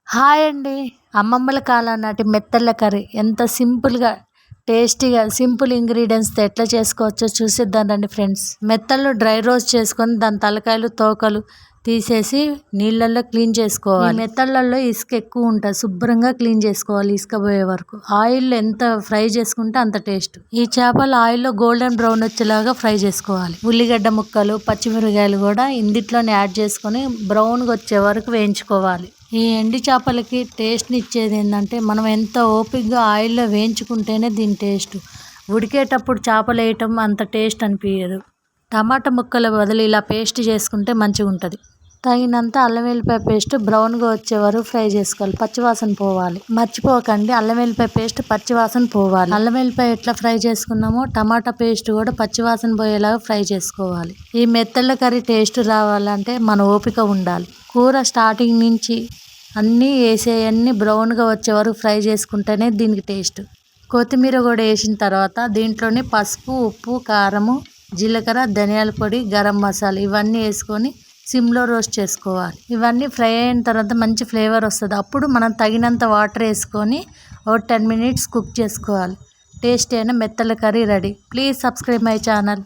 Hi అండి. అమ్మమ్మల కాలం నాటి మెత్తళ్ళ కర్రీ ఎంత సింపుల్‌గా, టేస్టీగా, సింపుల్ ఇంగ్రీడియెంట్స్‌తో ఎట్లా చేసుకోవచ్చో చూసేద్దాం రండి ఫ్రెండ్స్. మెత్తళ్ళు డ్రై రోస్ట్ చేసుకొని దాని తలకాయలు, తోకలు తీసేసి నీళ్ళల్లో క్లీన్ చేసుకోవాలి. ఈ మెత్తళ్ళల్లో ఇసుక ఎక్కువ ఉంటుంది. శుభ్రంగా క్లీన్ చేసుకోవాలి ఇసుక పోయే వరకు. ఆయిల్‌లో ఎంత ఫ్రై చేసుకుంటే అంత టేస్ట్. ఈ చేపలు ఆయిల్‌లో గోల్డెన్ బ్రౌన్ వచ్చేలాగా ఫ్రై చేసుకోవాలి. ఉల్లిగడ్డ ముక్కలు, పచ్చిమిరపకాయలు కూడా ఇందుట్లోనే యాడ్ చేసుకొని బ్రౌన్‌గా వచ్చే వరకు వేయించుకోవాలి. ఈ ఎండి చేపలకి టేస్ట్ని ఇచ్చేది ఏంటంటే మనం ఎంత ఓపికగా ఆయిల్లో వేయించుకుంటేనే దీని టేస్ట్. ఉడికేటప్పుడు చేపలు వేయటం అంత టేస్ట్ అనిపించదు. టమాటా ముక్కల బదులు ఇలా పేస్ట్ చేసుకుంటే మంచిగా ఉంటుంది. తగినంత అల్లం వెల్లిపాయ పేస్ట్ బ్రౌన్గా వచ్చే వరకు ఫ్రై చేసుకోవాలి. పచ్చివాసన పోవాలి. మర్చిపోకండి, అల్లం వెల్లిపాయ పేస్ట్ పచ్చివాసన పోవాలి. అల్లం వెల్లిపాయ ఎట్లా ఫ్రై చేసుకున్నామో టమాటా పేస్ట్ కూడా పచ్చివాసన పోయేలాగా ఫ్రై చేసుకోవాలి. ఈ మెత్తళ్ళ కర్రీ టేస్ట్ రావాలంటే మన ఓపిక ఉండాలి. కూర స్టార్టింగ్ నుంచి అన్నీ వేసేవన్నీ బ్రౌన్గా వచ్చే వరకు ఫ్రై చేసుకుంటేనే దీనికి టేస్ట్. కొత్తిమీర కూడా వేసిన తర్వాత దీంట్లోనే పసుపు, ఉప్పు, కారము, జీలకర్ర, ధనియాల పొడి, గరం మసాలా ఇవన్నీ వేసుకొని సిమ్లో రోస్ట్ చేసుకోవాలి. ఇవన్నీ ఫ్రై అయిన తర్వాత మంచి ఫ్లేవర్ వస్తుంది. అప్పుడు మనం తగినంత వాటర్ వేసుకొని ఒక 10 minutes కుక్ చేసుకోవాలి. టేస్ట్ అయిన మెత్తల curry ready. Please subscribe my channel.